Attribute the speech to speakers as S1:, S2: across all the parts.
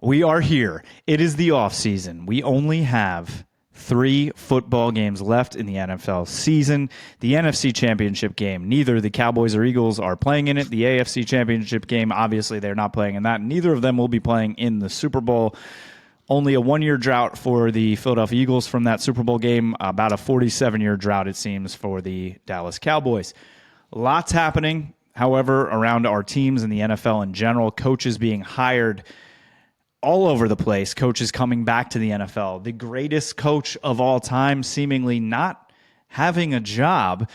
S1: We are here. It is the off season. We only have 3 football games left in the NFL season. The NFC Championship game, neither the Cowboys or Eagles are playing in it. The AFC Championship game, obviously they're not playing in that. Neither of them will be playing in the Super Bowl. Only a 1-year drought for the Philadelphia Eagles from that Super Bowl game. About a 47-year drought, it seems, for the Dallas Cowboys. Lots happening, however, around our teams and the NFL in general. Coaches being hired all over the place, coaches coming back to the NFL. The greatest coach of all time seemingly not having a job.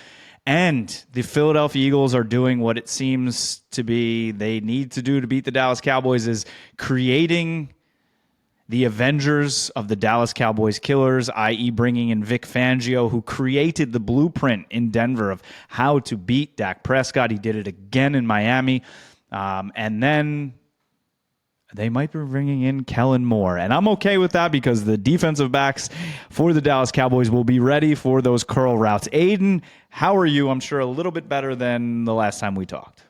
S1: And the Philadelphia Eagles are doing what it seems to be they need to do to beat the Dallas Cowboys, is creating the Avengers of the Dallas Cowboys killers, i.e. bringing in Vic Fangio, who created the blueprint in Denver of how to beat Dak Prescott. He did it again in Miami. And then they might be bringing in Kellen more. And I'm okay with that because the defensive backs for the Dallas Cowboys will be ready for those curl routes. Aidan, how are you? I'm sure a little bit better than the last time we talked.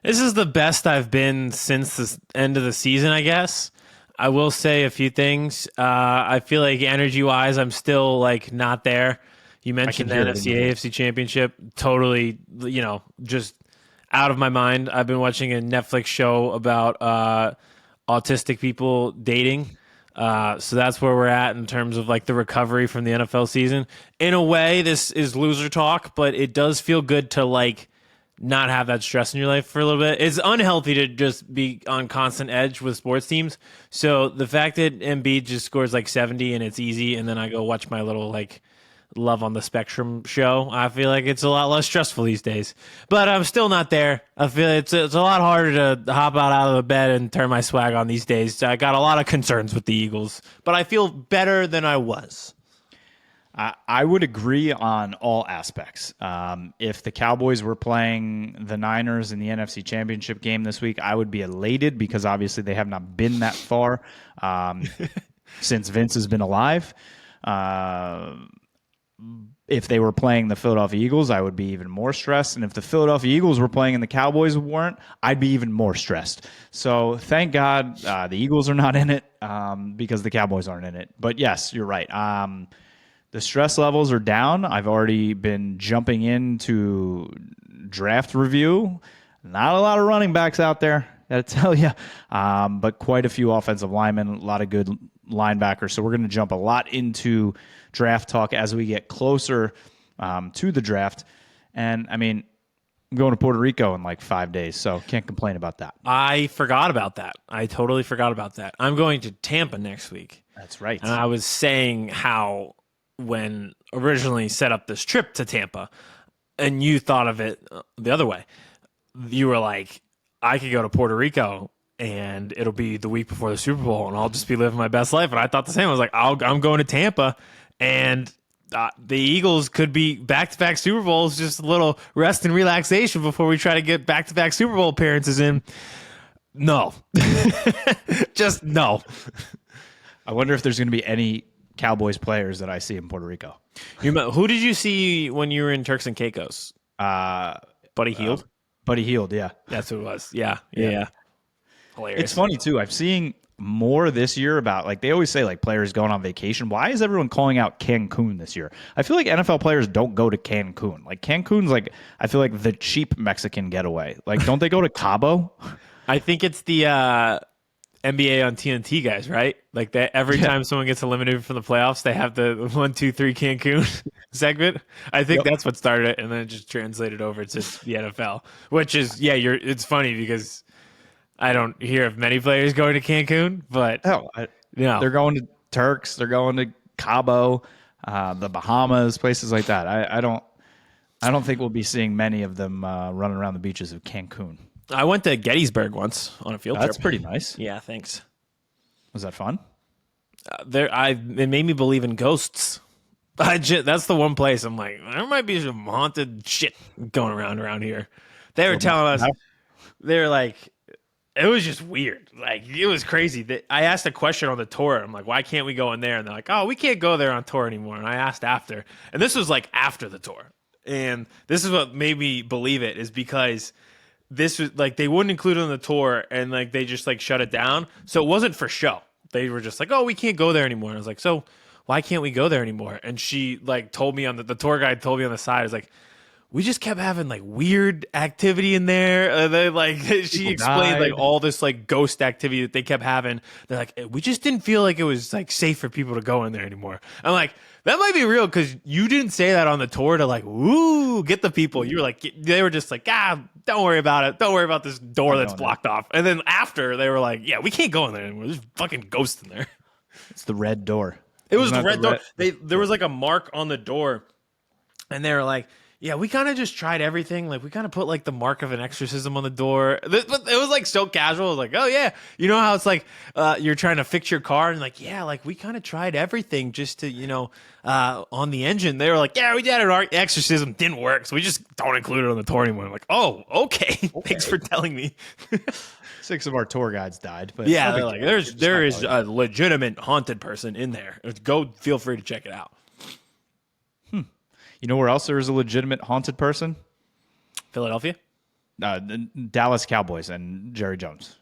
S2: This is the best I've been since the end of the season, I guess. I will say a few things. I feel like energy-wise, I'm still not there. You mentioned the NFC AFC Championship. Totally, just out of my mind. I've been watching a Netflix show about autistic people dating. So that's where we're at in terms of the recovery from the NFL season. In a way, this is loser talk, but it does feel good to not have that stress in your life for a little bit. It's unhealthy to just be on constant edge with sports teams. So the fact that Embiid just scores 70 and it's easy, and then I go watch my little Love on the Spectrum show, I feel like it's a lot less stressful these days. But I'm still not there. I feel it's a lot harder to hop out of the bed and turn my swag on these days. I got a lot of concerns with the Eagles, but I feel better than I was.
S1: I would agree on all aspects. If the Cowboys were playing the Niners in the NFC Championship game this week, I would be elated because obviously they have not been that far since Vince has been alive. If they were playing the Philadelphia Eagles, I would be even more stressed. And if the Philadelphia Eagles were playing and the Cowboys weren't, I'd be even more stressed. So thank God the Eagles are not in it because the Cowboys aren't in it. But yes, you're right. The stress levels are down. I've already been jumping into draft review. Not a lot of running backs out there, gotta tell you, but quite a few offensive linemen, a lot of good linebackers. So we're going to jump a lot into draft talk as we get closer to the draft. And I mean, I'm going to Puerto Rico in 5 days, so can't complain about that.
S2: I forgot about that. I totally forgot about that. I'm going to Tampa next week.
S1: That's right.
S2: And I was saying how when originally set up this trip to Tampa and you thought of it the other way, you were like, I could go to Puerto Rico and it'll be the week before the Super Bowl and I'll just be living my best life. And I thought the same. I was like, I'm going to Tampa, and the Eagles could be back-to-back Super Bowls, just a little rest and relaxation before we try to get back-to-back Super Bowl appearances in. No. Just no.
S1: I wonder if there's going to be any Cowboys players that I see in Puerto Rico.
S2: Who did you see when you were in Turks and Caicos? Buddy Hield?
S1: Buddy Hield, yeah.
S2: That's who it was. Yeah. Hilarious.
S1: It's funny, too. I'm seeing more this year about, they always say, players going on vacation. Why is everyone calling out Cancun this year? I feel like NFL players don't go to Cancun. Cancun's, I feel like the cheap Mexican getaway. Don't they go to Cabo?
S2: I think it's the NBA on TNT guys, right? Every time someone gets eliminated from the playoffs, they have the 1, 2, 3 Cancun segment. I think that's what started it, and then it just translated over to the NFL, which is, it's funny because I don't hear of many players going to Cancun, but
S1: they're going to Turks, they're going to Cabo, the Bahamas, places like that. I don't think we'll be seeing many of them running around the beaches of Cancun.
S2: I went to Gettysburg once on a field trip.
S1: That's pretty nice.
S2: Yeah, thanks.
S1: Was that fun?
S2: It made me believe in ghosts. That's the one place I'm like, there might be some haunted shit going around here. They were telling us, they were like, it was just weird. It was crazy. I asked a question on the tour. I'm like, why can't we go in there? And they're like, oh, we can't go there on tour anymore. And I asked after. And this was after the tour. And this is what made me believe it, is because this was like they wouldn't include it on the tour, and like they just like shut it down. So it wasn't for show. They were just like, oh, we can't go there anymore. And I was like, so why can't we go there anymore? And she like told me on the tour guide told me on the side, I was like, we just kept having like weird activity in there. And then like she explained like all this like ghost activity that they kept having. They're like, we just didn't feel like it was like safe for people to go in there anymore. I'm like, that might be real because you didn't say that on the tour to like, woo, get the people. You were like, they were just like, don't worry about it. Don't worry about this door that's blocked off. And then after they were like, yeah, we can't go in there anymore. There's fucking ghosts in there.
S1: It's the red door.
S2: It was the red door. There was like a mark on the door, and they were like, yeah, we kind of just tried everything. Like, we kind of put, like, the mark of an exorcism on the door. But it was, like, so casual. It was like, oh, yeah. You know how it's like you're trying to fix your car? And, like, yeah, like, we kind of tried everything just to, on the engine. They were like, yeah, we did an exorcism. Didn't work. So we just don't include it on the tour anymore. I'm like, oh, okay. Thanks for telling me.
S1: 6 of our tour guides died. But
S2: yeah, they're like, there is a legitimate haunted person in there. Go, feel free to check it out.
S1: You know where else there is a legitimate haunted person?
S2: Philadelphia?
S1: The Dallas Cowboys and Jerry Jones.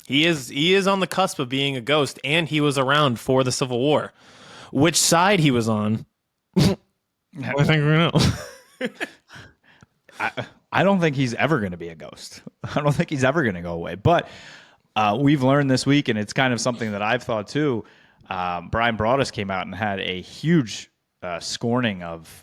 S2: He is on the cusp of being a ghost, and he was around for the Civil War. Which side he was on, I think we know.
S1: I don't think he's ever going to be a ghost. I don't think he's ever going to go away. But we've learned this week, and it's kind of something that I've thought too. Brian Broaddus came out and had a huge scorning of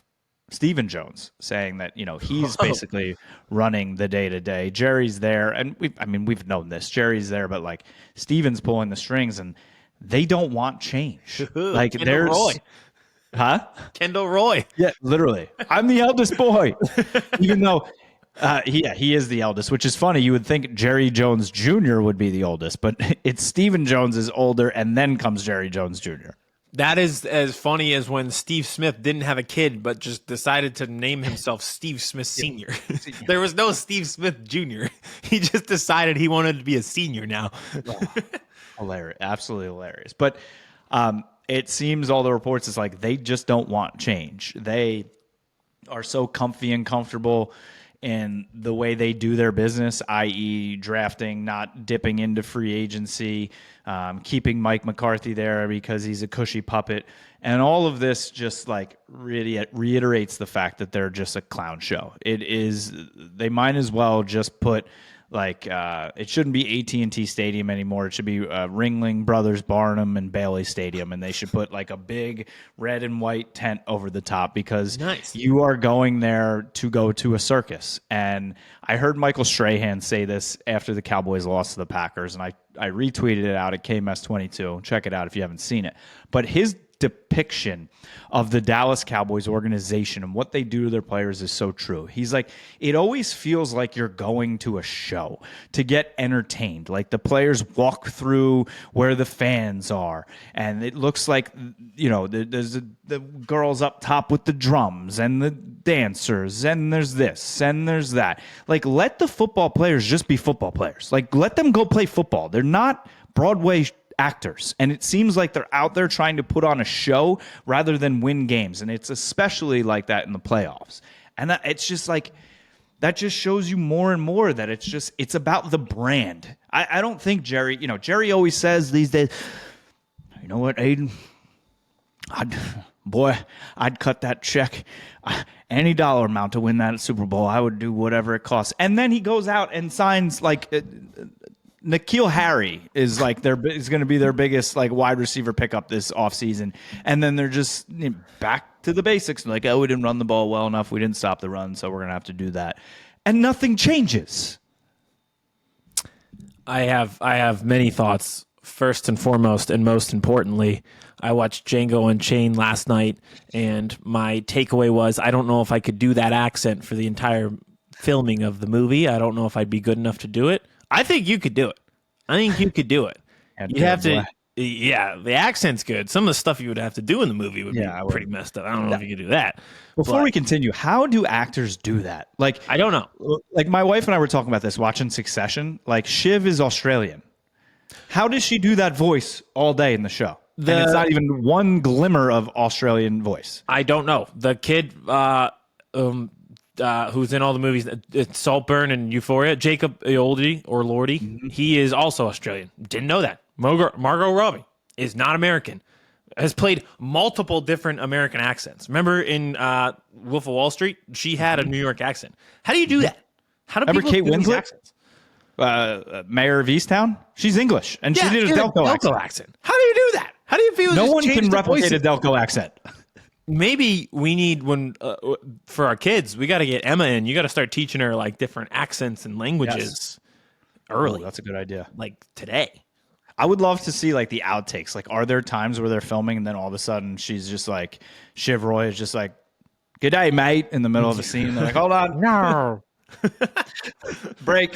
S1: Stephen Jones, saying that he's basically running the day to day. Jerry's there, and we've known this. Jerry's there, but like Stephen's pulling the strings, and they don't want change. Like
S2: Kendall Roy.
S1: Huh?
S2: Kendall Roy.
S1: Yeah, literally. I'm the eldest boy, even though he is the eldest, which is funny. You would think Jerry Jones Jr. would be the oldest, but it's Stephen Jones is older, and then comes Jerry Jones Jr.
S2: That is as funny as when Steve Smith didn't have a kid, but just decided to name himself Steve Smith Sr. There was no Steve Smith Jr. He just decided he wanted to be a senior now.
S1: Hilarious. Absolutely hilarious. But it seems all the reports is like they just don't want change. They are so comfy and comfortable in the way they do their business, i.e. drafting, not dipping into free agency, keeping Mike McCarthy there because he's a cushy puppet. And all of this just like really reiterates the fact that they're just a clown show. They might as well just put like it shouldn't be AT&T Stadium anymore. It should be Ringling Brothers Barnum and Bailey Stadium, and they should put like a big red and white tent over the top because you are going there to go to a circus. And I heard Michael Strahan say this after the Cowboys lost to the Packers, and I retweeted it out at KMS22. Check it out if you haven't seen it. But his depiction of the Dallas Cowboys organization and what they do to their players is so true. He's like, it always feels like you're going to a show to get entertained. Like the players walk through where the fans are, and it looks like, there's the girls up top with the drums and the dancers, and there's this and there's that. Like, let the football players just be football players. Like, let them go play football. They're not Broadway actors, and it seems like they're out there trying to put on a show rather than win games, and it's especially like that in the playoffs. And it's just like that just shows you more and more that it's about the brand. I don't think Jerry always says these days, you know what, Aidan, I'd cut that check any dollar amount to win that Super Bowl. I would do whatever it costs. And then he goes out and signs like N'Keal Harry is like is going to be their biggest like wide receiver pickup this offseason. And then they're just back to the basics. Like, we didn't run the ball well enough. We didn't stop the run, so we're going to have to do that. And nothing changes.
S2: I have many thoughts. First and foremost, and most importantly, I watched Django Unchained last night, and my takeaway was I don't know if I could do that accent for the entire filming of the movie. I don't know if I'd be good enough to do it. I think you could do it. I think you could do it. You'd have to. Yeah, the accent's good. Some of the stuff you would have to do in the movie would be pretty messed up. I don't know if you could do that.
S1: Before we continue, how do actors do that? Like,
S2: I don't know.
S1: Like, my wife and I were talking about this watching Succession. Like, Shiv is Australian. How does she do that voice all day in the show? And it's not even one glimmer of Australian voice.
S2: I don't know. The kid, who's in all the movies, Saltburn and Euphoria, Jacob Elordi or Lordy, he is also Australian. Didn't know that. Margot Robbie is not American. Has played multiple different American accents. Remember in Wolf of Wall Street, she had a New York accent. How do you do that? How do people
S1: Kate
S2: do these
S1: Winslet?
S2: accents?
S1: Mayor of Easttown? She's English, and she did a Delco accent.
S2: How do you do that? How do you feel?
S1: No one can replicate a Delco accent.
S2: Maybe we need for our kids, we got to get Emma in. You got to start teaching her like different accents and languages early.
S1: Oh, that's a good idea.
S2: Like today.
S1: I would love to see like the outtakes. Like, are there times where they're filming and then all of a sudden she's just like, Shiv Roy is just like, "Good day, mate," in the middle of a scene. They're like, "Hold on,
S2: No.
S1: break."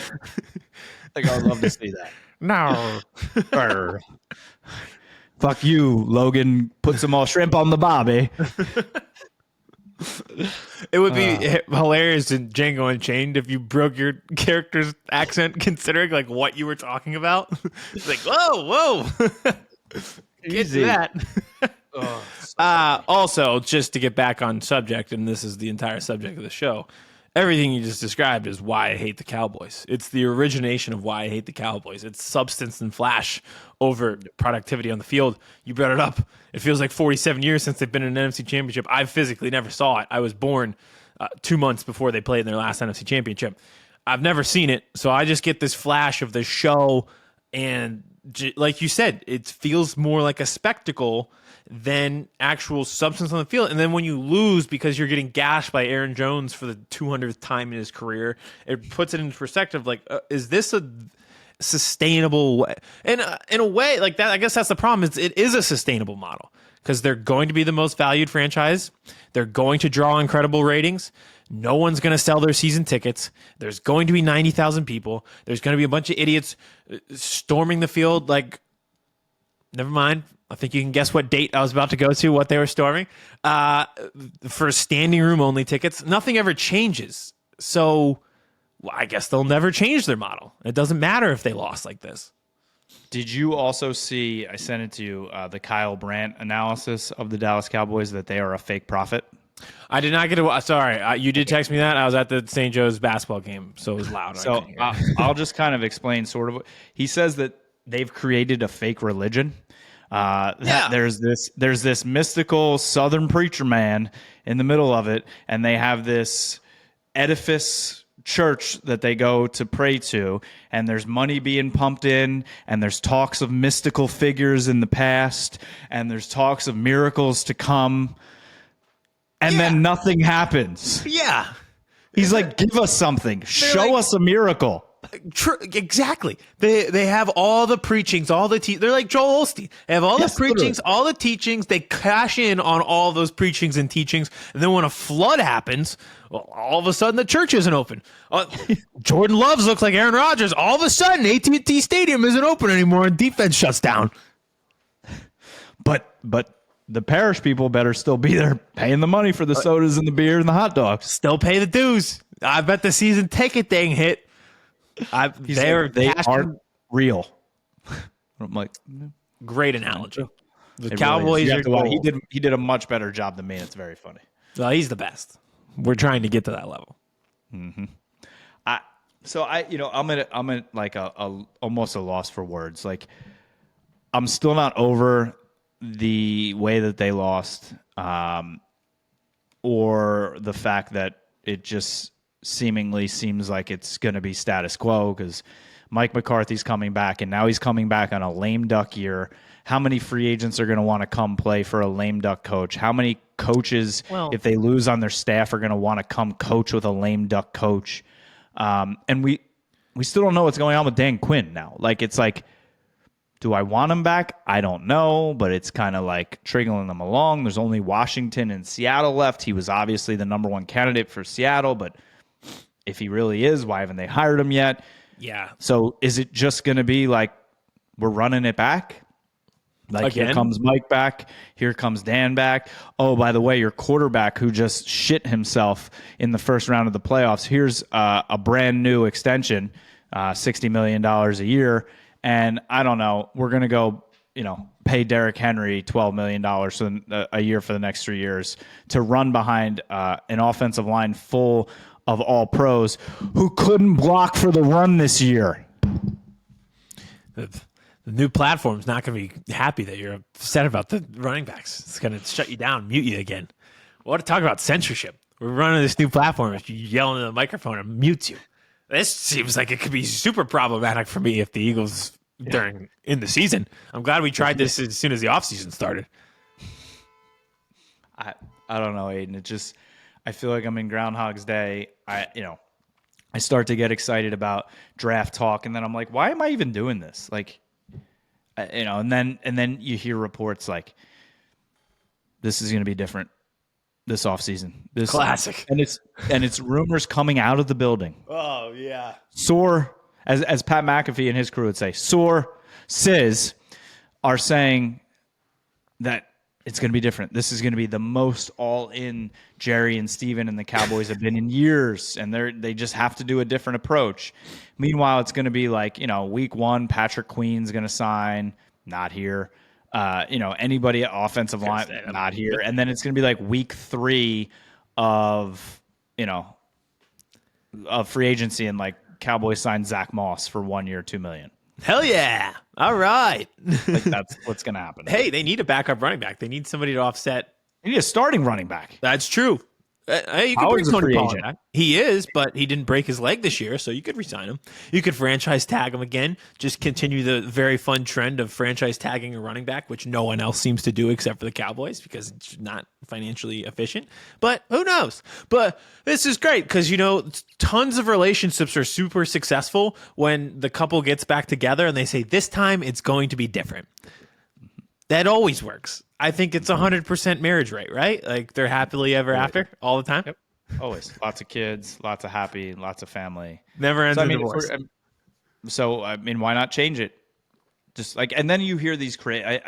S1: Like, I would love to see that.
S2: No.
S1: Brr. Fuck you, Logan. Put some more shrimp on the barbie.
S2: It would be hilarious in Django Unchained if you broke your character's accent, considering like what you were talking about. It's like, whoa. Get to that. Also, just to get back on subject, and this is the entire subject of the show, everything you just described is why I hate the Cowboys. It's the origination of why I hate the Cowboys. It's substance and flash over productivity on the field. You brought it up. It feels like 47 years since they've been in an NFC championship. I physically never saw it. I was born 2 months before they played in their last NFC championship. I've never seen it, so I just get this flash of the show, and like you said, it feels more like a spectacle than actual substance on the field. And then when you lose because you're getting gashed by Aaron Jones for the 200th time in his career, it puts it into perspective. Like, is this a sustainable way? And in a way like that, I guess that's the problem. It is a sustainable model because they're going to be the most valued franchise. They're going to draw incredible ratings. No one's going to sell their season tickets. There's going to be 90,000 people. There's going to be a bunch of idiots storming the field. Like, never mind. I think you can guess what date I was about to go to, what they were storming. For standing room only tickets, nothing ever changes. So I guess they'll never change their model. It doesn't matter if they lost like this.
S1: Did you also see, I sent it to you, the Kyle Brandt analysis of the Dallas Cowboys, that they are a fake prophet?
S2: I did not get to. Sorry, you did text me that. I was at the St. Joe's basketball game, so it was loud.
S1: So I'll just kind of explain sort of. He says that they've created a fake religion. There's this mystical Southern preacher man in the middle of it, and they have this edifice church that they go to pray to, and there's money being pumped in, and there's talks of mystical figures in the past, and there's talks of miracles to come, and then nothing happens.
S2: Yeah.
S1: He's like, give us something. Show us a miracle.
S2: Exactly. They have all the preachings, all the they're like Joel Osteen. They have all the preachings, all the teachings. They cash in on all those preachings and teachings, and then when a flood happens, well, all of a sudden the church isn't open. Jordan Love looks like Aaron Rodgers. All of a sudden, AT&T Stadium isn't open anymore, and defense shuts down.
S1: But the parish people better still be there paying the money for the sodas and the beer and the hot dogs.
S2: Still pay the dues. I bet the season ticket thing hit. They
S1: aren't real. I'm like,
S2: great analogy. The
S1: it
S2: Cowboys
S1: really
S2: are gold.
S1: He did a much better job than me. It's very funny.
S2: Well, he's the best. We're trying to get to that level.
S1: Mm-hmm. I'm at like a almost a loss for words. Like, I'm still not over the way that they lost, or the fact that it just seemingly seems like it's going to be status quo because Mike McCarthy's coming back, and now he's coming back on a lame duck year. How many free agents are going to want to come play for a lame duck coach? How many coaches, if they lose on their staff, are going to want to come coach with a lame duck coach? And we still don't know what's going on with Dan Quinn now. Like, it's like, do I want him back? I don't know, but it's kind of like trickling them along. There's only Washington and Seattle left. He was obviously the number one candidate for Seattle, but if he really is, why haven't they hired him yet?
S2: Yeah.
S1: So is it just going to be like we're running it back? Like, again? Here comes Mike back. Here comes Dan back. Oh, by the way, your quarterback who just shit himself in the first round of the playoffs, here's a brand new extension, $60 million a year. And I don't know, we're going to go pay Derrick Henry $12 million a year for the next 3 years to run behind an offensive line full of all pros who couldn't block for the run this year.
S2: The new platform's not going to be happy that you're upset about the running backs. It's going to shut you down, mute you again. We want to talk about censorship. We're running this new platform. If you yell into the microphone, it mutes you. This seems like it could be super problematic for me if the Eagles in the season. I'm glad we tried this as soon as the offseason started.
S1: I don't know, Aidan. I feel like I'm in Groundhog's Day. I start to get excited about draft talk, and then I'm like, why am I even doing this? Like, and then you hear reports like this is going to be different this offseason. This
S2: classic,
S1: and it's rumors coming out of the building.
S2: Oh yeah,
S1: Soar, as Pat McAfee and his crew would say, Sizz are saying that it's going to be different. This is going to be the most all-in Jerry and Steven and the Cowboys have been in years, and they just have to do a different approach. Meanwhile, it's going to be like, week 1, Patrick Queen's going to sign, not here. Anybody at offensive line, not here. And then it's going to be like week 3 of free agency, and like Cowboys signed Zach Moss for 1 year, $2 million.
S2: Hell yeah. All right.
S1: Like that's what's going to happen.
S2: Hey, they need a backup running back. They need somebody to offset.
S1: They need a starting running back.
S2: That's true. You could bring Tony Pollard back. He is, but he didn't break his leg this year, so you could re-sign him. You could franchise tag him again. Just continue the very fun trend of franchise tagging a running back, which no one else seems to do except for the Cowboys because it's not financially efficient. But who knows? But this is great because, tons of relationships are super successful when the couple gets back together and they say, this time it's going to be different. That always works. I think it's 100% marriage rate, right? Like they're happily ever after all the time.
S1: Yep. Always. Lots of kids, lots of happy, lots of family.
S2: Never ends in divorce.
S1: Why not change it? Just like, and then you hear these I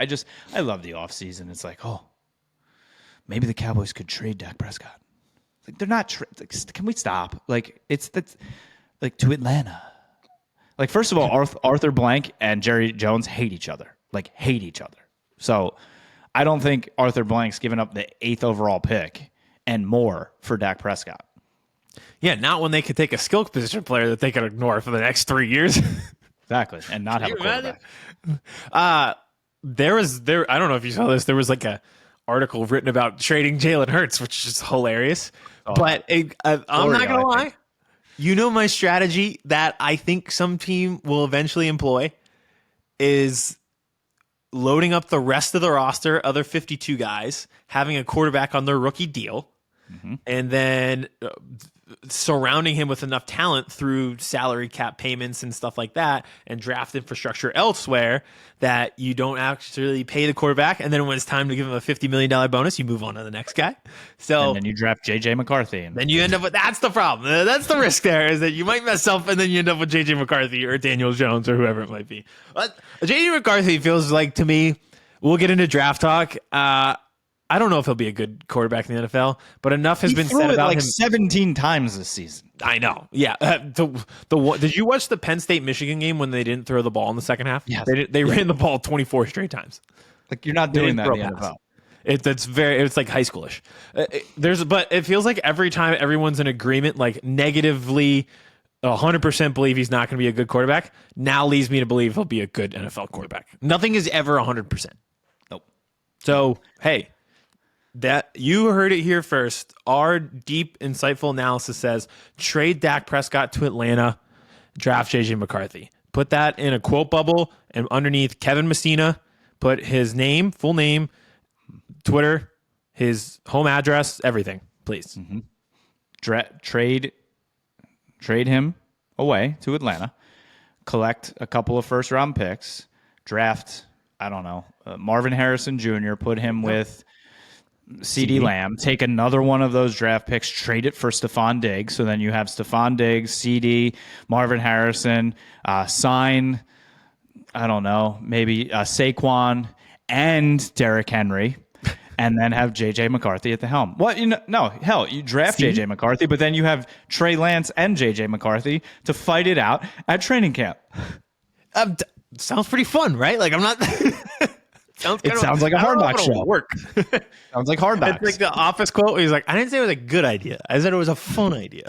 S1: love the offseason. It's like, oh, maybe the Cowboys could trade Dak Prescott. Like they're not. Can we stop? Like to Atlanta. Like first of all, Arthur Blank and Jerry Jones hate each other. Like hate each other. So I don't think Arthur Blank's given up the 8th overall pick and more for Dak Prescott.
S2: Yeah, not when they could take a skill position player that they could ignore for the next 3 years.
S1: Exactly, and not have a quarterback.
S2: I don't know if you saw this. There was like a article written about trading Jalen Hurts, which is hilarious. But I'm not going to lie. You know my strategy that I think some team will eventually employ is loading up the rest of the roster, other 52 guys, having a quarterback on their rookie deal, and then surrounding him with enough talent through salary cap payments and stuff like that and draft infrastructure elsewhere that you don't actually pay the quarterback. And then when it's time to give him a $50 million bonus, you move on to the next guy. So
S1: and then you draft J.J. McCarthy. And
S2: then you end up with, that's the problem. That's the risk there, is that you might mess up and then you end up with J.J. McCarthy or Daniel Jones or whoever it might be. But J.J. McCarthy feels like, to me, we'll get into draft talk. I don't know if he'll be a good quarterback in the NFL, but enough has been said about him
S1: 17 times this season.
S2: I know. Yeah. Did you watch the Penn State Michigan game when they didn't throw the ball in the second half?
S1: Yes.
S2: They ran the ball 24 straight times.
S1: Like you're not doing that in the NFL.
S2: It's like high schoolish. But it feels like every time everyone's in agreement, like negatively 100% believe he's not going to be a good quarterback, now leads me to believe he'll be a good NFL quarterback. Nothing is ever 100%.
S1: Nope.
S2: So, hey, that you heard it here first. Our deep, insightful analysis says trade Dak Prescott to Atlanta, draft J.J. McCarthy. Put that in a quote bubble, and underneath Kevin Messina, put his name, full name, Twitter, his home address, everything, please.
S1: Mm-hmm. Trade him away to Atlanta, collect a couple of first-round picks, draft, Marvin Harrison Jr., put him with CeeDee Lamb, take another one of those draft picks, trade it for Stephon Diggs. So then you have Stephon Diggs, CD, Marvin Harrison, sign, maybe Saquon and Derrick Henry, and then have J.J. McCarthy at the helm. You draft J.J. McCarthy, but then you have Trey Lance and J.J. McCarthy to fight it out at training camp.
S2: Sounds pretty fun, right? Like I'm not...
S1: sounds like a Hard Knocks show.
S2: Work.
S1: Sounds like Hard Knocks.
S2: It's like the Office quote where he's like, I didn't say it was a good idea. I said it was a fun idea.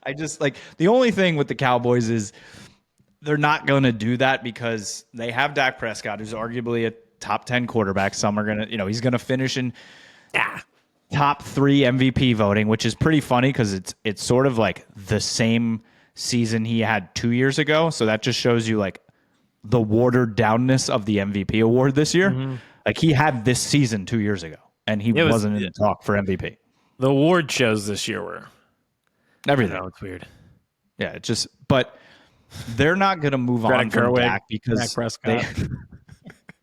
S1: I just like the only thing with the Cowboys is they're not going to do that because they have Dak Prescott, who's arguably a top 10 quarterback. Some are going to, he's going to finish in top 3 MVP voting, which is pretty funny because it's sort of like the same season he had 2 years ago. So that just shows you like the watered downness of the MVP award this year. Mm-hmm. Like he had this season 2 years ago and he wasn't in the talk for MVP.
S2: The award shows this year were
S1: everything.
S2: It's weird.
S1: Yeah, it's just, but they're not going to move on from Dak because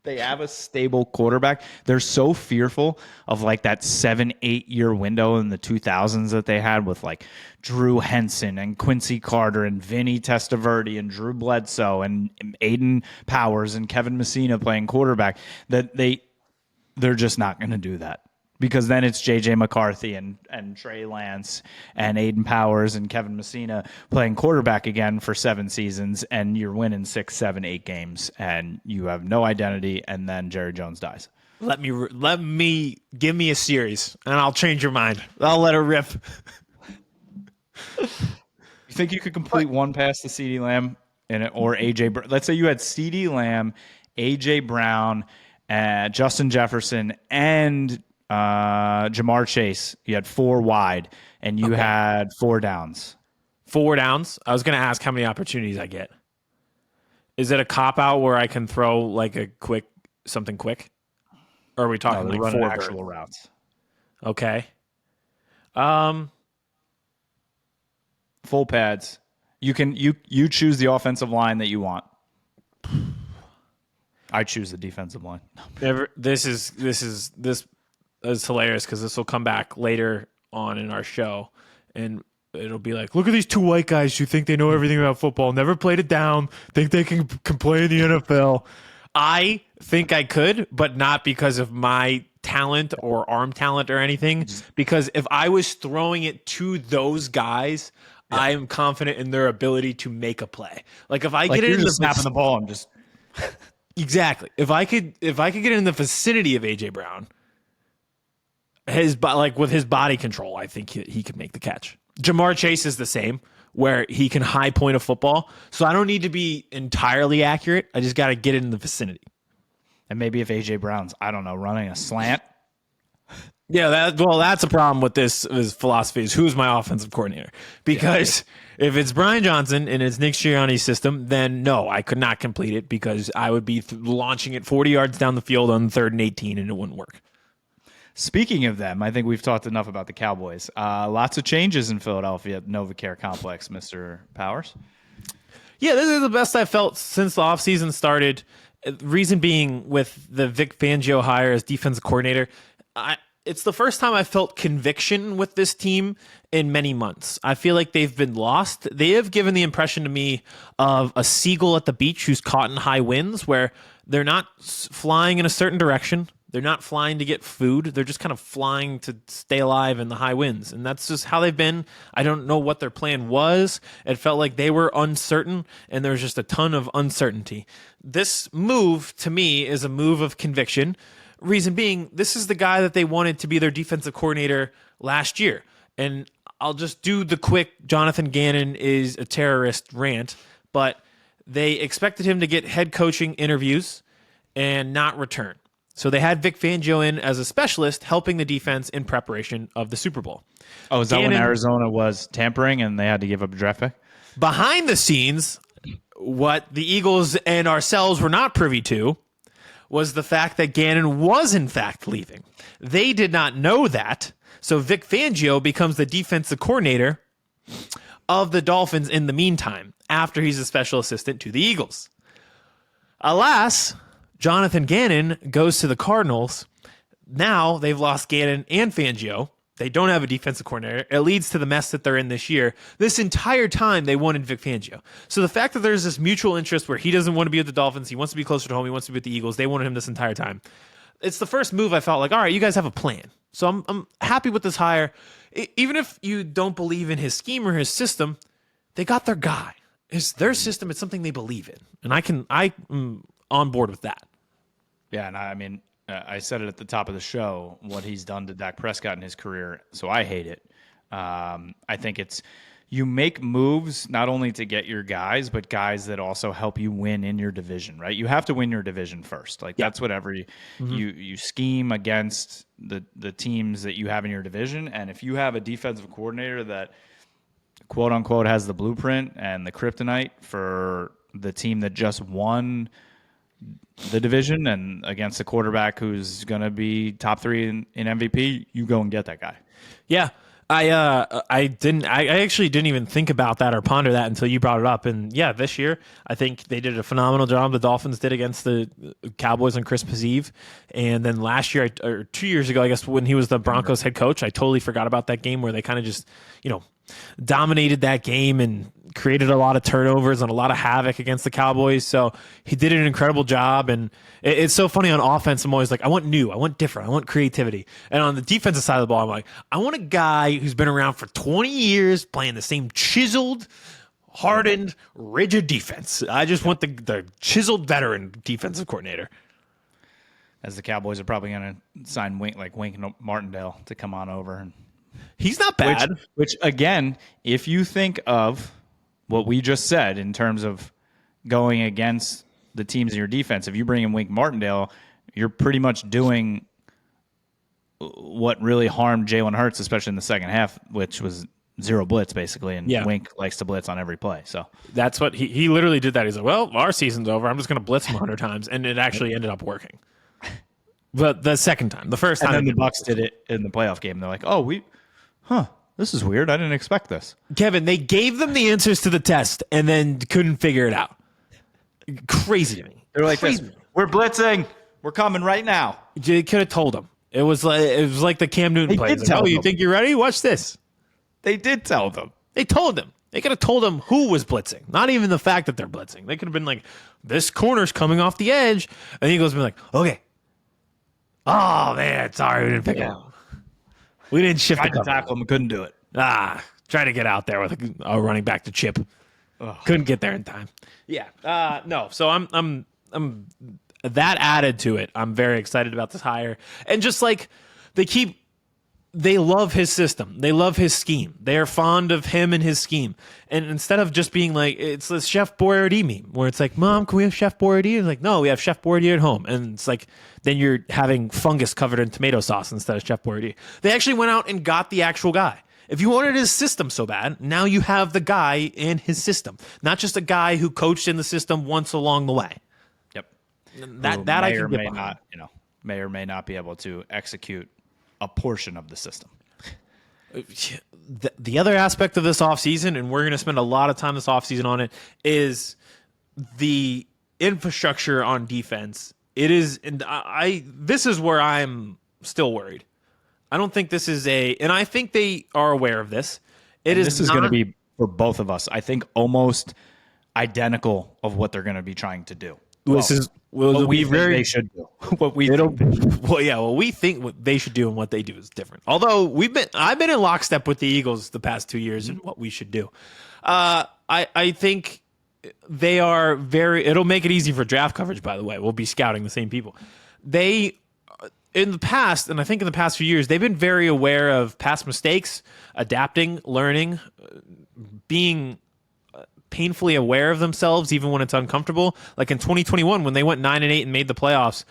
S1: they have a stable quarterback. They're so fearful of like that 7-8 year window in the 2000s that they had with like Drew Henson and Quincy Carter and Vinny Testaverde and Drew Bledsoe and Aidan Powers and Kevin Messina playing quarterback, that they're just not going to do that. Because then it's J.J. McCarthy and Trey Lance and Aidan Powers and Kevin Messina playing quarterback again for 7 seasons, and you're winning 6, 7, 8 games, and you have no identity, and then Jerry Jones dies.
S2: Let me give me a series, and I'll change your mind. I'll let her rip.
S1: You think you could complete one pass to CeeDee Lamb or A.J. Let's say you had CeeDee Lamb, A.J. Brown, Justin Jefferson, and Jamar Chase. You had 4 wide, and you had 4 downs.
S2: 4 downs? I was going to ask how many opportunities I get. Is it a cop-out where I can throw like something quick? Or are we talking like 4
S1: actual routes?
S2: Okay.
S1: Full pads. You choose the offensive line that you want. I choose the defensive line.
S2: This is hilarious because this will come back later on in our show, and it'll be like, look at these 2 white guys who think they know everything about football, never played it down, think they can play in the NFL. I think I could, but not because of my talent or arm talent or anything. Because if I was throwing it to those guys, I am confident in their ability to make a play. Like if I get it in the
S1: snapping the ball, I'm just
S2: exactly. If I could get in the vicinity of AJ Brown, with his body control, I think he could make the catch. Jamar Chase is the same, where he can high point a football. So I don't need to be entirely accurate. I just got to get it in the vicinity.
S1: And maybe if AJ Brown's, I don't know, running a slant.
S2: Yeah, that's a problem with this philosophy is who's my offensive coordinator. Because if it's Brian Johnson and it's Nick Sirianni's system, then no, I could not complete it because I would be launching it 40 yards down the field on 3rd and 18 and it wouldn't work.
S1: Speaking of them, I think we've talked enough about the Cowboys. Lots of changes in Philadelphia at NovaCare Complex, Mr. Powers.
S2: Yeah, this is the best I've felt since the offseason started. Reason being with the Vic Fangio hire as defensive coordinator, it's the first time I felt conviction with this team in many months. I feel like they've been lost. They have given the impression to me of a seagull at the beach who's caught in high winds where they're not flying in a certain direction. They're not flying to get food. They're just kind of flying to stay alive in the high winds. And that's just how they've been. I don't know what their plan was. It felt like they were uncertain, and there was just a ton of uncertainty. This move, to me, is a move of conviction. Reason being, this is the guy that they wanted to be their defensive coordinator last year. And I'll just do the quick Jonathan Gannon is a terrorist rant, but they expected him to get head coaching interviews and not return. So they had Vic Fangio in as a specialist helping the defense in preparation of the Super Bowl.
S1: Oh, is that when Arizona was tampering and they had to give up a draft pick?
S2: Behind the scenes, what the Eagles and ourselves were not privy to was the fact that Gannon was in fact leaving. They did not know that. So Vic Fangio becomes the defensive coordinator of the Dolphins in the meantime, after he's a special assistant to the Eagles. Alas, Jonathan Gannon goes to the Cardinals. Now they've lost Gannon and Fangio. They don't have a defensive coordinator. It leads to the mess that they're in this year. This entire time, they wanted Vic Fangio. So the fact that there's this mutual interest where he doesn't want to be with the Dolphins, he wants to be closer to home, he wants to be with the Eagles, they wanted him this entire time. It's the first move I felt like, all right, you guys have a plan. So I'm happy with this hire. Even if you don't believe in his scheme or his system, they got their guy. It's their system. It's something they believe in. And I'm on board with that.
S1: Yeah, and I mean, I said it at the top of the show, what he's done to Dak Prescott in his career, so I hate it. I think it's you make moves not only to get your guys, but guys that also help you win in your division, right? You have to win your division first. Like that's whatever you scheme against the teams that you have in your division. And if you have a defensive coordinator that quote unquote has the blueprint and the kryptonite for the team that just won the division and against a quarterback who's going to be top 3 in MVP, you go and get that guy.
S2: Yeah. I actually didn't even think about that or ponder that until you brought it up. And yeah, this year, I think they did a phenomenal job. The Dolphins did against the Cowboys on Christmas Eve. And then last year, or 2 years ago, I guess, when he was the Broncos head coach, I totally forgot about that game where they kind of just, dominated that game and created a lot of turnovers and a lot of havoc against the Cowboys. So he did an incredible job. And it's so funny on offense. I'm always like, I want new, I want different, I want creativity. And on the defensive side of the ball, I'm like, I want a guy who's been around for 20 years playing the same chiseled, hardened, rigid defense. I just want the chiseled veteran defensive coordinator.
S1: As the Cowboys are probably going to sign Wink Martindale to come on over. And
S2: he's not bad.
S1: Which again, if you think of what we just said in terms of going against the teams in your defense, if you bring in Wink Martindale, you're pretty much doing what really harmed Jalen Hurts, especially in the second half, which was zero blitz basically, and Wink likes to blitz on every play. So
S2: that's what he literally did. That he's like, well, our season's over. I'm just going to blitz him 100 times, and it actually ended up working. But the second time, the first time,
S1: and then the Bucs did it in the playoff game. They're like, this is weird. I didn't expect this.
S2: Kevin, they gave them the answers to the test and then couldn't figure it out. Crazy to me.
S1: They're like, we're blitzing. We're coming right now.
S2: They could have told them. It was like the Cam Newton play. Like, you think you're ready? Watch this.
S1: They did tell them.
S2: They told them. They could have told them who was blitzing. Not even the fact that they're blitzing. They could have been like, this corner's coming off the edge. And the Eagles would be like, okay. Oh, man, sorry, we didn't pick it up. We didn't shift
S1: the tackle him, couldn't do it.
S2: Try to get out there with a running back to chip. Ugh. Couldn't get there in time. Yeah, no. So I'm that added to it. I'm very excited about this hire, and just like they love his system. They love his scheme. They are fond of him and his scheme. And instead of just being like, it's the Chef Boyardee meme where it's like, Mom, can we have Chef Boyardee? It's like, no, we have Chef Boyardee at home. And it's like, then you're having fungus covered in tomato sauce instead of Chef Boyardee. They actually went out and got the actual guy. If you wanted his system so bad, now you have the guy in his system, not just a guy who coached in the system once along the way.
S1: Yep.
S2: That I can get
S1: may not, may or may not be able to execute a portion of the system.
S2: The other aspect of this offseason, and we're going to spend a lot of time this offseason on it, is the infrastructure on defense. It is, and this is where I'm still worried. I don't think this is and I think they are aware of this.
S1: This is going to be, for both of us, I think almost identical of what they're going to be trying to do.
S2: This is what we think
S1: they should do. What we
S2: think what they should do and what they do is different. Although I've been in lockstep with the Eagles the past 2 years and what we should do. I think they are it'll make it easy for draft coverage, by the way. We'll be scouting the same people. They, in the past, and I think in the past few years, they've been very aware of past mistakes, adapting, learning, being painfully aware of themselves even when it's uncomfortable. Like in 2021 when they went 9-8 and made the playoffs,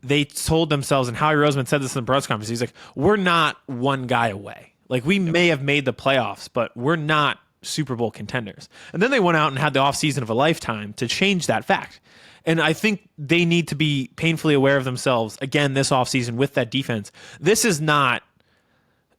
S2: they told themselves, and Howie Roseman said this in the press conference, he's like, we're not one guy away. Like, we may have made the playoffs, but we're not Super Bowl contenders. And then they went out and had the offseason of a lifetime to change that fact. And I think they need to be painfully aware of themselves again this offseason with that defense. This is not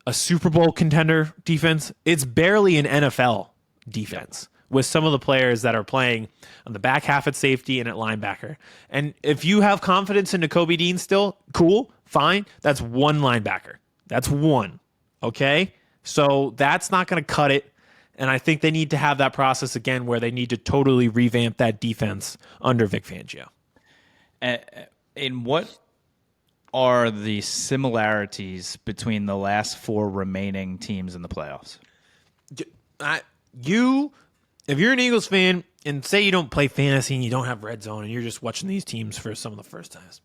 S2: a Super Bowl contender defense. It's barely an NFL defense with some of the players that are playing on the back half at safety and at linebacker. And if you have confidence in Nakobe Dean still, cool, fine. That's one linebacker. That's one. Okay? So that's not going to cut it. And I think they need to have that process again where they need to totally revamp that defense under Vic Fangio.
S1: And what are the similarities between the last 4 remaining teams in the playoffs?
S2: If you're an Eagles fan, and say you don't play fantasy and you don't have red zone and you're just watching these teams for some of the first times,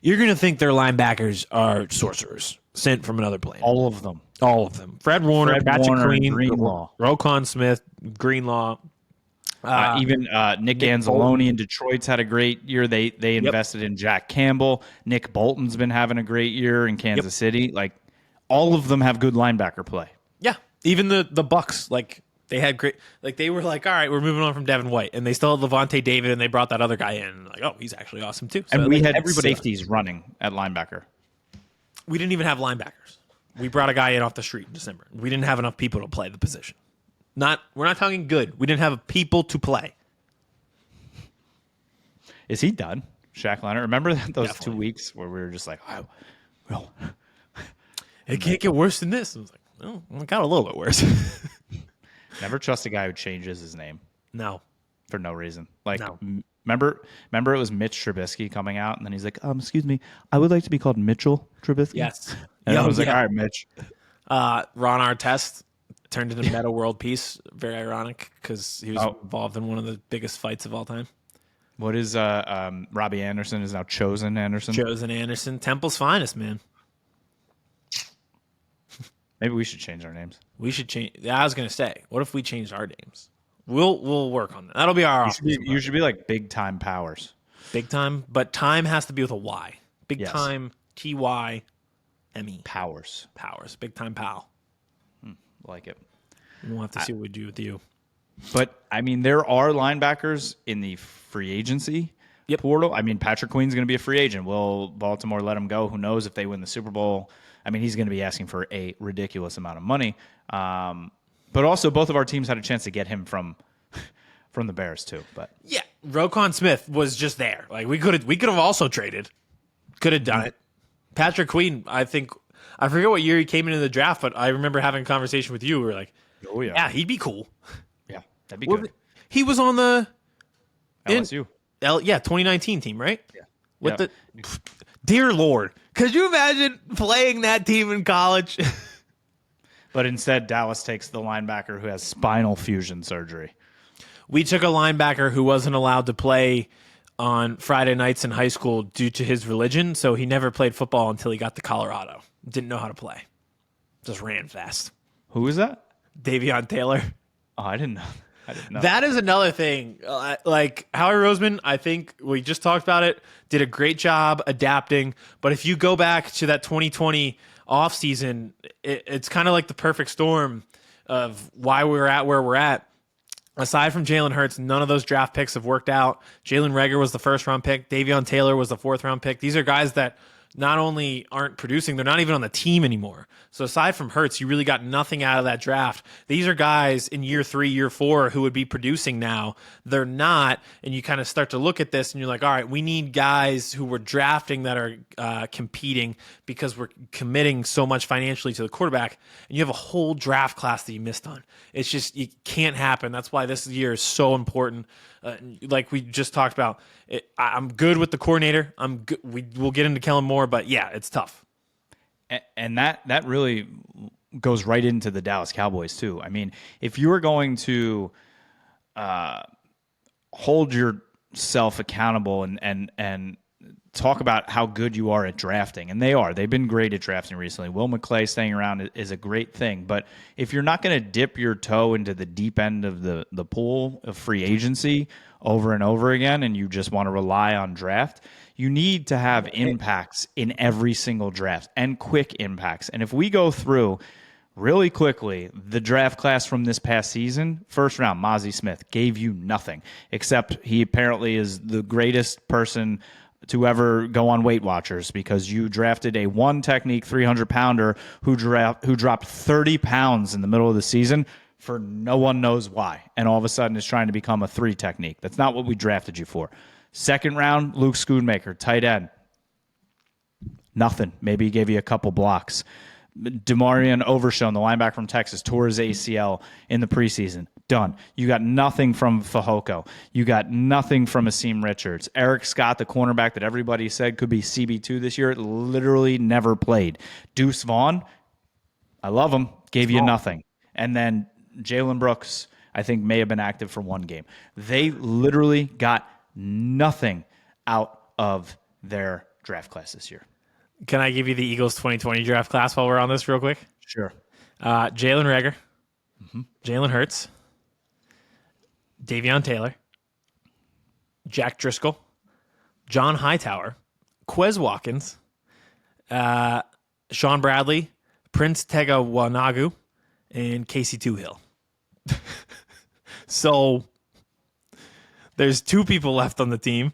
S2: you're going to think their linebackers are sorcerers sent from another planet.
S1: All of them.
S2: All of them. Fred Warner, Patrick Queen,
S1: Greenlaw.
S2: Roquan Smith, Greenlaw.
S1: Even Nick Anzalone Bolton in Detroit's had a great year. They invested in Jack Campbell. Nick Bolton's been having a great year in Kansas City. Like, all of them have good linebacker play.
S2: Yeah. Even the Bucks, like, they had great, like, they were like, all right, we're moving on from Devin White, and they still had Levante David, and they brought that other guy in, and like, oh, he's actually awesome too. So,
S1: and we
S2: like,
S1: had safeties running at linebacker.
S2: We didn't even have linebackers. We brought a guy in off the street in December. We didn't have enough people to play the position. We're not talking good. We didn't have people to play.
S1: Is he done, Shaq Leonard? Remember those
S2: Definitely.
S1: 2 weeks where we were just like, oh, well,
S2: it can't get worse than this. I was like, oh, it got a little bit worse.
S1: never trust a guy who changes his name
S2: No.
S1: for no reason. Like,
S2: No.
S1: remember it was Mitch Trubisky coming out, and then he's like, excuse me, I would like to be called Mitchell Trubisky.
S2: Yes.
S1: And I was like, all right, Mitch.
S2: Ron Artest turned into Meta World Peace. Very ironic because he was involved in one of the biggest fights of all time.
S1: What is Robbie Anderson is now Chosen Anderson?
S2: Chosen Anderson. Temple's finest, man.
S1: Maybe we should change our names.
S2: We should change. I was going to say, what if we changed our names? We'll work on that. That'll be our
S1: You should be like Big Time Powers.
S2: Big time, but time has to be with a Y. Big
S1: Yes.
S2: time, TYME.
S1: Powers.
S2: Powers. Big time pal.
S1: Like it.
S2: We'll have to see what we do with you.
S1: But, I mean, there are linebackers in the free agency portal. I mean, Patrick Queen's going to be a free agent. Will Baltimore let him go? Who knows if they win the Super Bowl? I mean, he's going to be asking for a ridiculous amount of money. But also, both of our teams had a chance to get him from the Bears, too. But
S2: Yeah, Roquan Smith was just there. Like we could have also traded. Could have done it. Patrick Queen, I forget what year he came into the draft, but I remember having a conversation with you. We were like,
S1: oh, yeah.
S2: he'd be cool.
S1: Yeah, that'd be good.
S2: He was on the
S1: LSU.
S2: 2019 team, right?
S1: Yeah.
S2: With the dear Lord, could you imagine playing that team in college?
S1: But instead, Dallas takes the linebacker who has spinal fusion surgery.
S2: We took a linebacker who wasn't allowed to play on Friday nights in high school due to his religion, so he never played football until he got to Colorado. Didn't know how to play. Just ran fast.
S1: Who is that?
S2: Davion Taylor.
S1: Oh, I didn't know.
S2: That is another thing. Like Howie Roseman, I think we just talked about it, did a great job adapting. But if you go back to that 2020 offseason, it's kind of like the perfect storm of why we're at where we're at. Aside from Jalen Hurts, none of those draft picks have worked out. Jalen Reagor was the first-round pick. Davion Taylor was the fourth-round pick. These are guys that not only aren't producing, they're not even on the team anymore. So aside from Hurts, you really got nothing out of that draft. These are guys in year 3, year 4 who would be producing now. They're not, and you kind of start to look at this and you're like, all right, we need guys who we're drafting that are competing because we're committing so much financially to the quarterback, and you have a whole draft class that you missed on. It's just, it can't happen. That's why this year is so important. Like we just talked about, I'm good with the coordinator. I'm good. We'll get into Kellen more, but yeah, it's tough.
S1: And that really goes right into the Dallas Cowboys too. I mean, if you are going to hold yourself accountable and talk about how good you are at drafting, and they've been great at drafting recently. Will McClay staying around is a great thing, but if you're not going to dip your toe into the deep end of the pool of free agency over and over again, and you just want to rely on draft, you need to have impacts in every single draft and quick impacts. And if we go through really quickly the draft class from this past season, first round, Mozzie Smith gave you nothing, except he apparently is the greatest person to ever go on Weight Watchers because you drafted a one technique 300-pounder who dropped 30 pounds in the middle of the season for no one knows why, and all of a sudden is trying to become a 3 technique. That's not what we drafted you for. Second round, Luke Schoonmaker, tight end. Nothing. Maybe he gave you a couple blocks. Demarion Overshown, the linebacker from Texas, tore his ACL in the preseason. Done. You got nothing from Fehoko. You got nothing from Asim Richards. Eric Scott, the cornerback that everybody said could be CB2 this year, literally never played. Deuce Vaughn, I love him, gave you nothing. And then Jalen Brooks, I think may have been active for one game. They literally got nothing out of their draft class this year.
S2: Can I give you the Eagles 2020 draft class while we're on this real quick?
S1: Sure.
S2: Jalen Reagor, Jalen Hurts, Davion Taylor, Jack Driscoll, John Hightower, Quez Watkins, Sean Bradley, Prince Tega Wanagu, and Casey Toohill. So there's 2 people left on the team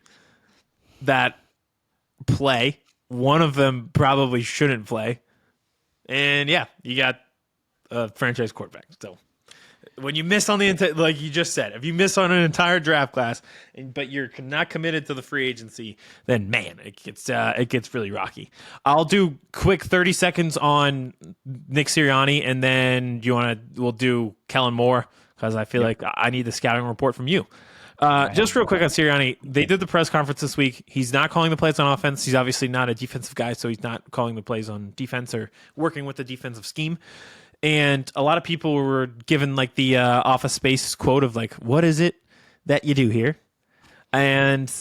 S2: that play. One of them probably shouldn't play. And yeah, you got a franchise quarterback. So when you miss on the like you just said, if you miss on an entire draft class, but you're not committed to the free agency, then man, it gets really rocky. I'll do quick 30 seconds on Nick Sirianni, and then we'll do Kellen Moore because I feel like I need the scouting report from you. Just real quick on Sirianni, they did the press conference this week. He's not calling the plays on offense. He's obviously not a defensive guy, so he's not calling the plays on defense or working with the defensive scheme. And a lot of people were given like the Office Space quote of like, what is it that you do here? And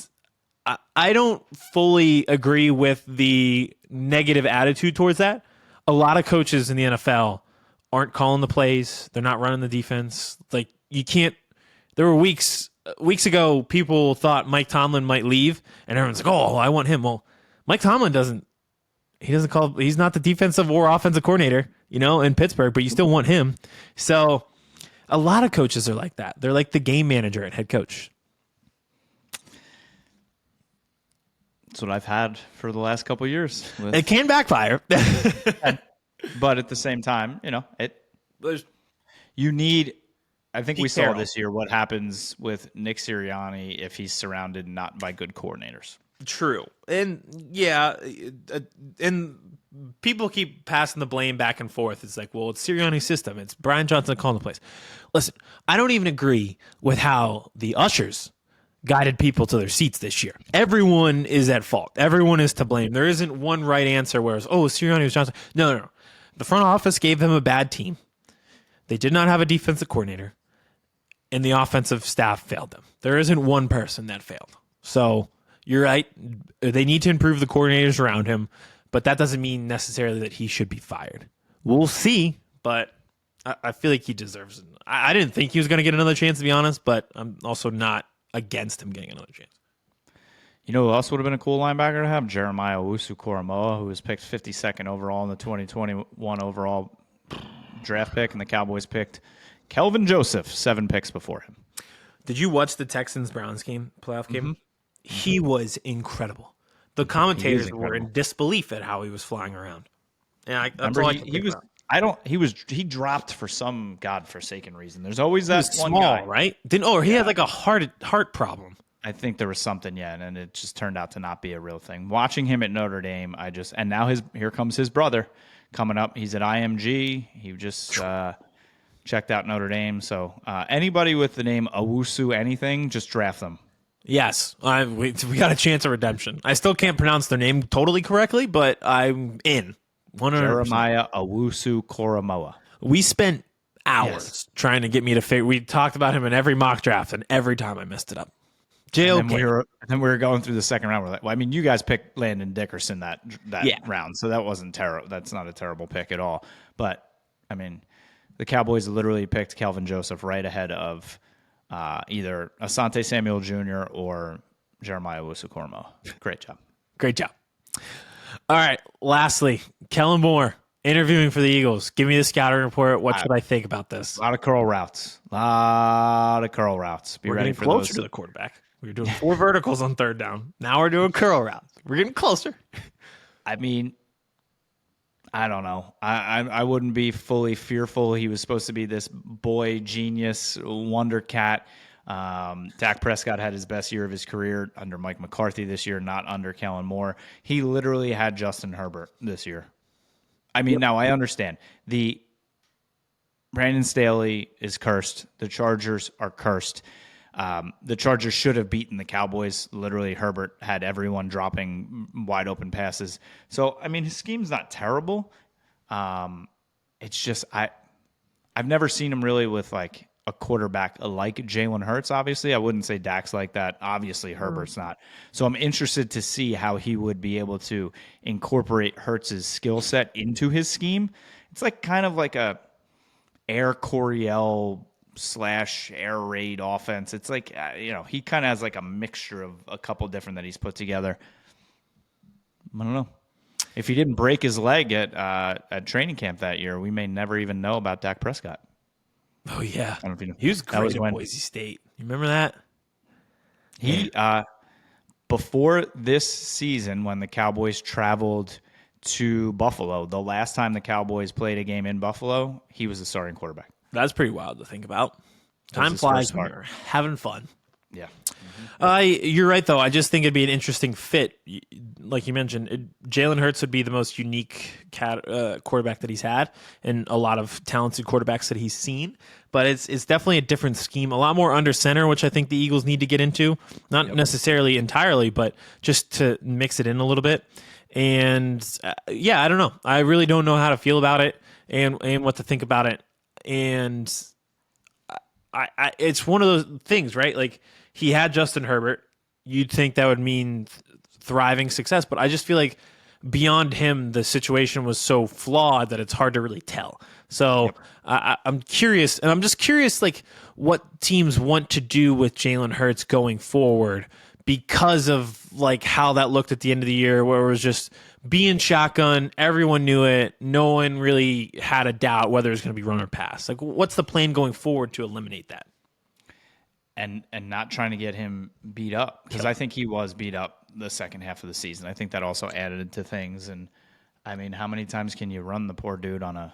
S2: I don't fully agree with the negative attitude towards that. A lot of coaches in the NFL aren't calling the plays. They're not running the defense. Like you can't, there were weeks ago, people thought Mike Tomlin might leave and everyone's like, oh, I want him. Well, Mike Tomlin he's not the defensive or offensive coordinator, in Pittsburgh, but you still want him. So a lot of coaches are like that. They're like the game manager and head coach.
S1: That's what I've had for the last couple of years.
S2: It can backfire.
S1: But at the same time, you need, I think we saw this year what happens with Nick Sirianni if he's surrounded not by good coordinators.
S2: True. And yeah, and people keep passing the blame back and forth. It's like, well, it's Sirianni's system. It's Brian Johnson calling the plays. Listen, I don't even agree with how the ushers guided people to their seats this year. Everyone is at fault. Everyone is to blame. There isn't one right answer where it's, oh, Sirianni was Johnson. No. The front office gave them a bad team. They did not have a defensive coordinator, and the offensive staff failed them. There isn't one person that failed. So you're right. They need to improve the coordinators around him, but that doesn't mean necessarily that he should be fired. We'll see, but I feel like he deserves it. I didn't think he was going to get another chance, to be honest, but I'm also not against him getting another chance.
S1: You know who else would have been a cool linebacker to have? Jeremiah Owusu-Koramoah, who was picked 52nd overall in the 2021 overall draft pick, and the Cowboys picked Kelvin Joseph 7 picks before him.
S2: Did you watch the Texans-Browns playoff game? Mm-hmm. He was incredible. The commentators were in disbelief at how he was flying around. Yeah,
S1: he dropped for some godforsaken reason. There's always that one
S2: small
S1: guy,
S2: right? He had like a heart problem.
S1: I think there was something, and it just turned out to not be a real thing. Watching him at Notre Dame, and now here comes his brother coming up. He's at IMG. He just checked out Notre Dame. So anybody with the name Owusu anything, just draft them.
S2: Yes, we got a chance of redemption. I still can't pronounce their name totally correctly, but I'm in. 100%.
S1: Jeremiah Owusu-Koramoah.
S2: We spent hours trying to get me to figure. We talked about him in every mock draft, and every time I messed it up.
S1: And then we were going through the second round. We're like, well, I mean, you guys picked Landon Dickerson that round, so that wasn't terrible. That's not a terrible pick at all. But I mean, the Cowboys literally picked Kelvin Joseph right ahead of either Asante Samuel Jr. or Jeremiah Owusu-Koramoah. Great job.
S2: All right. Lastly, Kellen Moore interviewing for the Eagles. Give me the scouting report. What should I think about this?
S1: A lot of curl routes. Be
S2: We're
S1: ready
S2: getting
S1: for
S2: closer
S1: those.
S2: to the quarterback. We were doing 4 verticals on third down. Now we're doing curl routes. We're getting closer.
S1: I mean, I don't know. I wouldn't be fully fearful. He was supposed to be this boy genius, wonder cat. Dak Prescott had his best year of his career under Mike McCarthy this year, not under Kellen Moore. He literally had Justin Herbert this year. I mean, Now I understand. Brandon Staley is cursed. The Chargers are cursed. The Chargers should have beaten the Cowboys. Literally, Herbert had everyone dropping wide open passes. So, I mean, his scheme's not terrible. It's just I've never seen him really with like a quarterback like Jalen Hurts, obviously. I wouldn't say Dak's like that. Obviously, Herbert's not. So I'm interested to see how he would be able to incorporate Hurts's skill set into his scheme. It's like kind of like a Air Coryell / air raid offense. It's like, he kind of has like a mixture of a couple different that he's put together. I don't know. If he didn't break his leg at training camp that year, we may never even know about Dak Prescott.
S2: Oh, yeah.
S1: I don't know if you know.
S2: He was great at
S1: when
S2: Boise State. You remember that?
S1: he before this season when the Cowboys traveled to Buffalo, the last time the Cowboys played a game in Buffalo, he was the starting quarterback.
S2: That's pretty wild to think about. Time
S1: his
S2: flies
S1: first
S2: when
S1: start.
S2: you're having fun.
S1: Yeah.
S2: You're right, though. I just think it'd be an interesting fit. Like you mentioned, Jalen Hurts would be the most unique quarterback that he's had, and a lot of talented quarterbacks that he's seen. But it's definitely a different scheme, a lot more under center, which I think the Eagles need to get into. Not necessarily entirely, but just to mix it in a little bit. And I don't know. I really don't know how to feel about it and what to think about it. And I it's one of those things, right? Like, he had Justin Herbert. You'd think that would mean thriving success, but I just feel like beyond him, the situation was so flawed that it's hard to really tell. So I'm curious, and I'm just curious, like, what teams want to do with Jalen Hurts going forward because of like how that looked at the end of the year, where it was just being shotgun. Everyone knew it. No one really had a doubt whether it was going to be run or pass. Like, what's the plan going forward to eliminate that?
S1: And not trying to get him beat up, because I think he was beat up the second half of the season. I think that also added to things. And I mean, how many times can you run the poor dude on a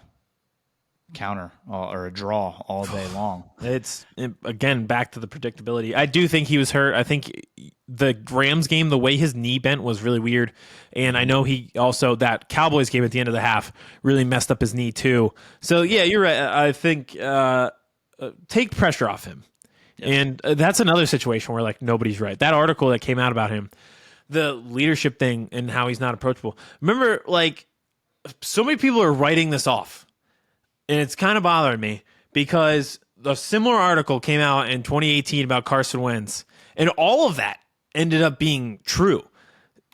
S1: counter or a draw all day long?
S2: It's, again, back to the predictability. I do think he was hurt. I think the Rams game, the way his knee bent was really weird. And I know he also, that Cowboys game at the end of the half really messed up his knee too. So yeah, you're right. I think take pressure off him. And that's another situation where, like, nobody's right. That article that came out about him, the leadership thing and how he's not approachable. Remember, like, so many people are writing this off. And it's kind of bothering me because a similar article came out in 2018 about Carson Wentz. And all of that ended up being true.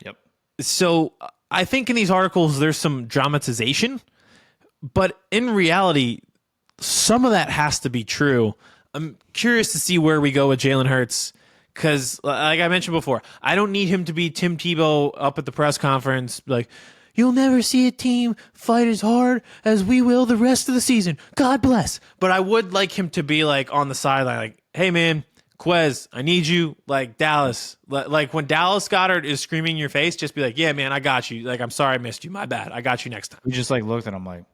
S1: Yep.
S2: So I think in these articles, there's some dramatization. But in reality, some of that has to be true. I'm curious to see where we go with Jalen Hurts because, like I mentioned before, I don't need him to be Tim Tebow up at the press conference like, you'll never see a team fight as hard as we will the rest of the season. God bless. But I would like him to be, like, on the sideline, like, hey, man, Quez, I need you, like, Dallas. Like, when Dallas Goddard is screaming in your face, just be like, yeah, man, I got you. Like, I'm sorry I missed you. My bad. I got you next time.
S1: We just, like, looked at him like,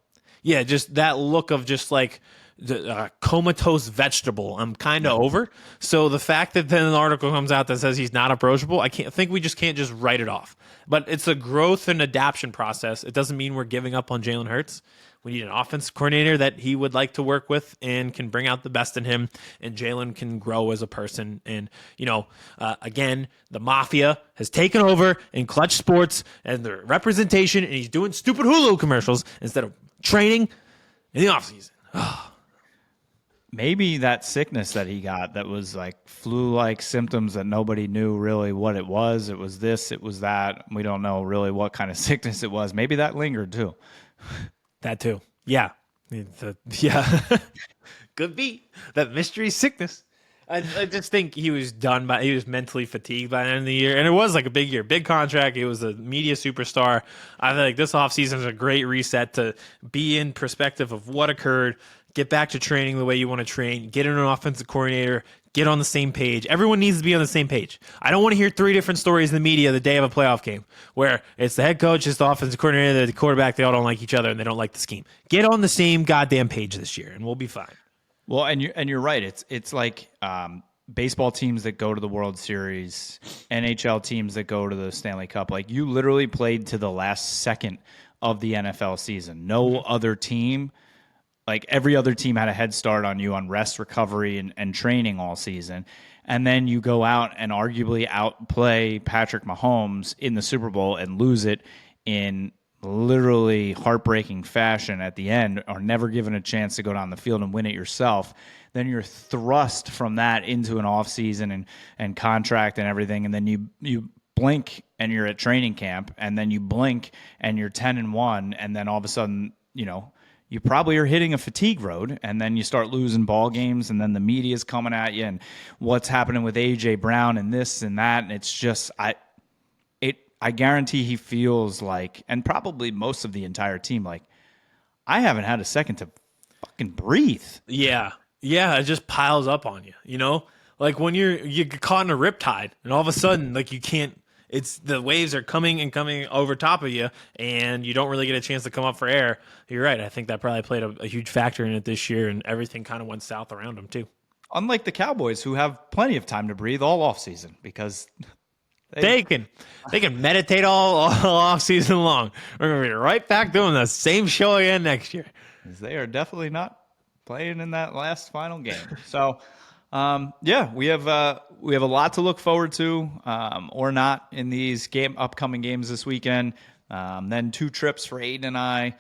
S2: yeah, just that look of just, like, the comatose vegetable I'm kind of over. So the fact that then an article comes out that says he's not approachable, I think we just can't just write it off. But it's a growth and adaptation process. It doesn't mean we're giving up on Jalen Hurts. We need an offensive coordinator that he would like to work with and can bring out the best in him, and Jalen can grow as a person. And, again, the mafia has taken over in Clutch Sports and the representation, and he's doing stupid Hulu commercials instead of training in the offseason.
S1: maybe that sickness that he got that was like flu-like symptoms that nobody knew really what it was. It was this, it was that. We don't know really what kind of sickness it was. Maybe that lingered too.
S2: That too. Yeah. Yeah. Could be. That mystery sickness. I just think he was he was mentally fatigued by the end of the year. And it was like a big year, big contract. It was a media superstar. I feel like this offseason is a great reset to be in perspective of what occurred, get back to training the way you want to train, get in an offensive coordinator, get on the same page. Everyone needs to be on the same page. I don't want to hear three different stories in the media the day of a playoff game where it's the head coach, it's the offensive coordinator, the quarterback, they all don't like each other and they don't like the scheme. Get on the same goddamn page this year and we'll be fine.
S1: Well, and you're right. It's like baseball teams that go to the World Series, NHL teams that go to the Stanley Cup. Like you literally played to the last second of the NFL season. No other team, like every other team had a head start on you on rest, recovery, and training all season. And then you go out and arguably outplay Patrick Mahomes in the Super Bowl and lose it in literally heartbreaking fashion at the end, are never given a chance to go down the field and win it yourself, then you're thrust from that into an off season and contract and everything, and then you blink and you're at training camp, and then you blink and you're 10-1, and then all of a sudden, you probably are hitting a fatigue road, and then you start losing ball games, and then the media is coming at you, and what's happening with AJ Brown and this and that, and it's just I guarantee he feels like, and probably most of the entire team, like, I haven't had a second to fucking breathe.
S2: Yeah, it just piles up on you. Like when you get caught in a riptide, and all of a sudden, like, you can't. It's the waves are coming and coming over top of you, and you don't really get a chance to come up for air. You're right. I think that probably played a huge factor in it this year, and everything kind of went south around them too.
S1: Unlike the Cowboys, who have plenty of time to breathe all off season, because
S2: they can meditate all off season long. We're gonna be right back doing the same show again next year.
S1: They are definitely not playing in that last final game. So. We have a lot to look forward to, or not, in these upcoming games this weekend. Then 2 trips for Aidan and I,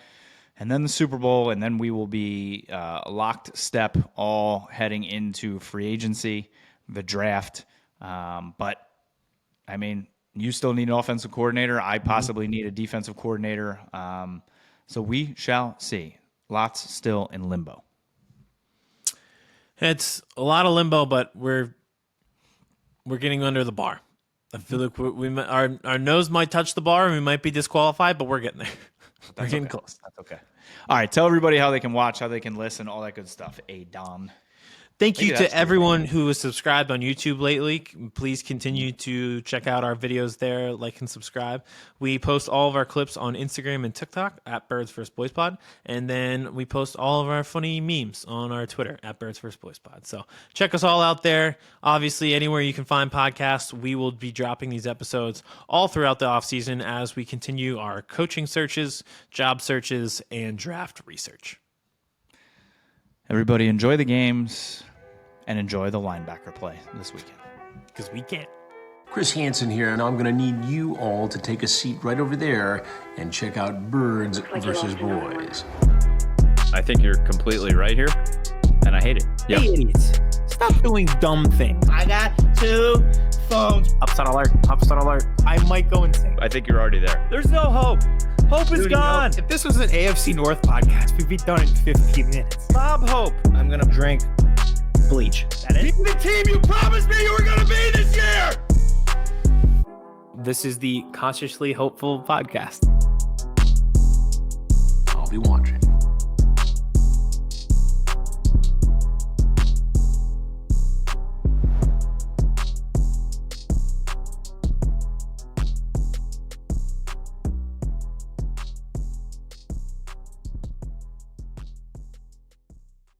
S1: and then the Super Bowl, and then we will be locked step all heading into free agency, the draft. But I mean, you still need an offensive coordinator. I possibly need a defensive coordinator. So we shall see. Lots still in limbo.
S2: It's a lot of limbo, but we're getting under the bar. I feel like our nose might touch the bar and we might be disqualified, but we're getting there. We're getting close.
S1: That's okay. All right, tell everybody how they can watch, how they can listen, all that good stuff. Aidan.
S2: Thank you to everyone who has subscribed on YouTube lately. Please continue to check out our videos there, like and subscribe. We post all of our clips on Instagram and TikTok at Birds First Boys Pod, and then we post all of our funny memes on our Twitter at Birds First Boys Pod. So check us all out there. Obviously, anywhere you can find podcasts, we will be dropping these episodes all throughout the offseason as we continue our coaching searches, job searches, and draft research.
S1: Everybody enjoy the games. And enjoy the linebacker play this weekend.
S2: Because we can't.
S3: Chris Hansen here, and I'm going to need you all to take a seat right over there and check out Birds versus Boys.
S4: I think you're completely right here, and I hate it.
S5: Hey, idiots. Stop doing dumb things. I got 2 phones. Upset alert. I might go insane.
S4: I think you're already there.
S5: There's no hope. Hope is gone. If this was an AFC North podcast, we'd be done in 15 minutes. Bob Hope. I'm going to drink bleach. That is the team you promised me you were going to be this year. This is the Consciously Hopeful podcast.
S3: I'll be watching.